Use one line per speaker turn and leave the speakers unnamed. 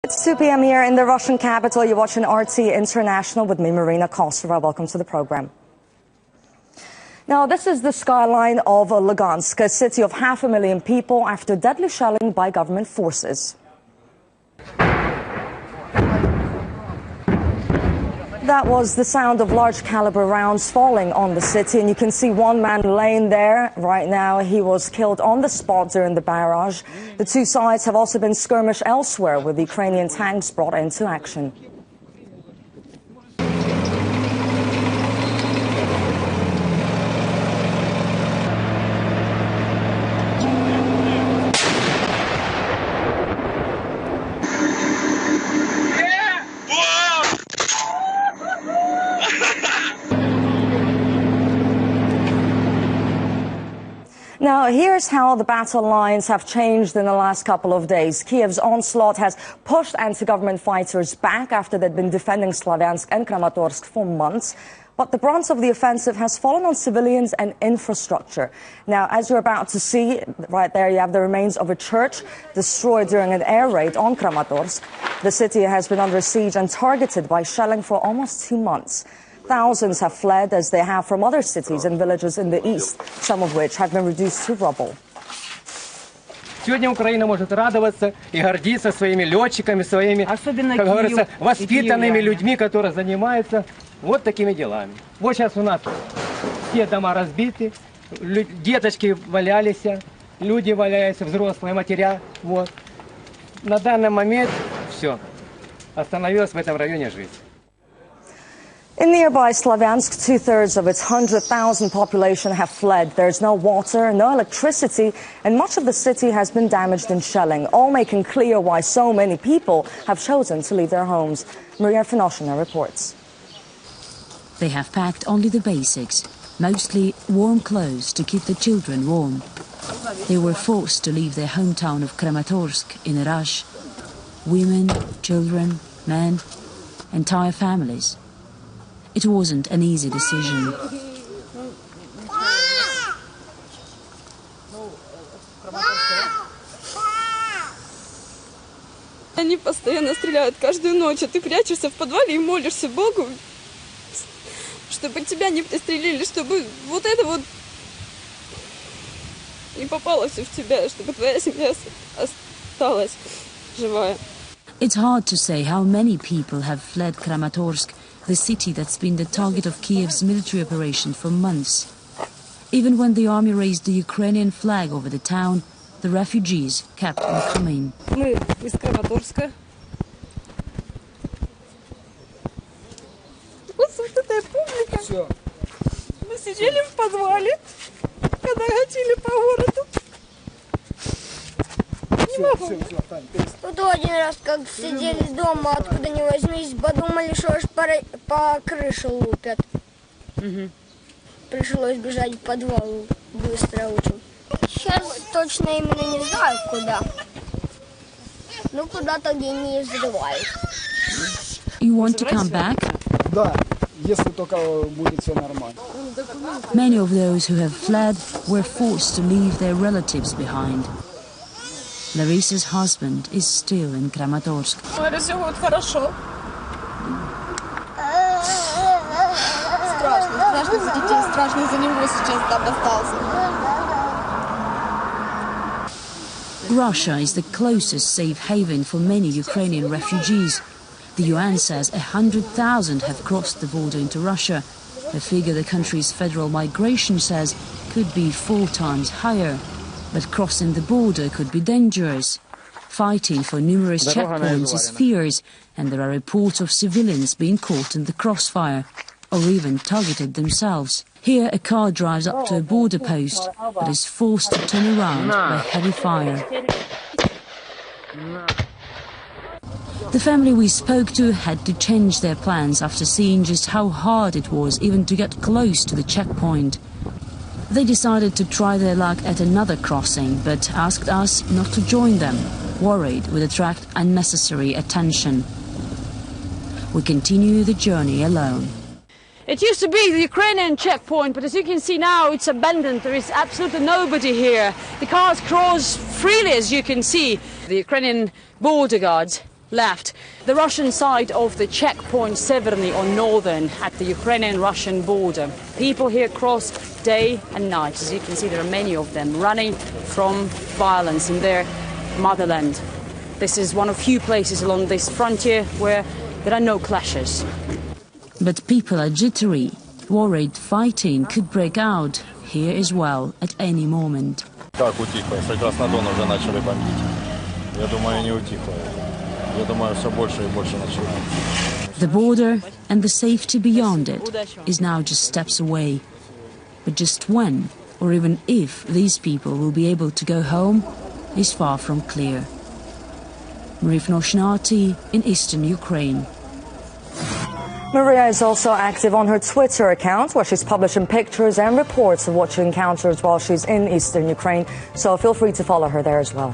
It's 2 p.m. here in the Russian capital. You're watching RT International with me, Marina Kostova. Welcome to the program. Now, this is the skyline of Lugansk, a city of 500,000 people, after deadly shelling by government forces. That was the sound of large caliber rounds falling on the city, and you can see one man laying there right now. He was killed on the spot during the barrage. The two sides have also been skirmished elsewhere, with Ukrainian tanks brought into action. Now, here's how the battle lines have changed in the last couple of days. Kiev's onslaught has pushed anti-government fighters back after they'd been defending Slavyansk and Kramatorsk for months. But the brunt of the offensive has fallen on civilians and infrastructure. Now, as you're about to see, right there, you have the remains of a church destroyed during an air raid on Kramatorsk. The city has been under siege and targeted by shelling for almost 2 months. Thousands have fled, as they have from other cities and villages in the east, some of which have been reduced to rubble.
Сегодня Украина может радоваться и гордиться своими летчиками, своими, как говорится, воспитанными людьми, которые занимаются вот такими делами. Вот сейчас у нас все дома разбиты, деточки валялись, люди валяются, взрослые, матеря. Вот. На данный момент все. Остановилась в этом районе жизнь.
In nearby Slavyansk, 2/3 of its 100,000 population have fled. There's no water, no electricity, and much of the city has been damaged in shelling, all making clear why so many people have chosen to leave their homes. Maria Finoshina reports.
They have packed only the basics, mostly warm clothes to keep the children warm. They were forced to leave their hometown of Kramatorsk in a rush. Women, children, men, entire families. It wasn't an easy decision.
Они постоянно стреляют каждую ночь, а ты прячешься в подвале и молишься Богу, чтобы тебя не пристрелили, чтобы вот это вот не попало все в тебя, чтобы твоя семья осталась живая.
It's hard to say how many people have fled Kramatorsk, the city that's been the target of Kiev's military operation for months. Even when the army raised the Ukrainian flag over the town, the refugees kept on coming.
Мы из Краматорска. Вот эта публика. Мы сидели в подвале, когда ходили по городу.
Тут один раз, как сидели дома, откуда ни возьмись, подумали, что аж по крыше лупят. Пришлось бежать в подвал быстро очень. Сейчас точно именно не знаю, куда. Ну, куда-то где не взрывают.
You want to come back?
Да, если только будет все нормально.
Many of those who have fled were forced to leave their relatives behind. Larissa's husband is still in Kramatorsk.
Все будет хорошо. Страшно за детей, страшно за него сейчас там остался.
Russia is the closest safe haven for many Ukrainian refugees. The UN says 100,000 have crossed the border into Russia, a figure the country's federal migration says could be 4 times higher. But crossing the border could be dangerous. Fighting for numerous checkpoints is fierce, and there are reports of civilians being caught in the crossfire, or even targeted themselves. Here, a car drives up to a border post, but is forced to turn around by heavy fire. The family we spoke to had to change their plans after seeing just how hard it was even to get close to the checkpoint. They decided to try their luck at another crossing, but asked us not to join them, worried we'd attract unnecessary attention. We continue the journey alone.
It used to be the Ukrainian checkpoint, but as you can see now, it's abandoned. There is absolutely nobody here. The cars cross freely, as you can see. The Ukrainian border guards left. The Russian side of the checkpoint Severny or Northern at the Ukrainian-Russian border. People here cross day and night. As you can see, there are many of them running from violence in their motherland. This is one of few places along this frontier where there are no clashes.
But people are jittery, worried fighting could break out here as well at any moment.
Так, утихло. С Краснодона уже начали бомбить. Я думаю, не утихло. Я думаю, все больше и больше начинает.
The border and the safety beyond it is now just steps away. But just when, or even if, these people will be able to go home is far from clear. Marif in eastern Ukraine.
Maria is also active on her Twitter account, where she's publishing pictures and reports of what she encounters while she's in eastern Ukraine. So feel free to follow her there as well.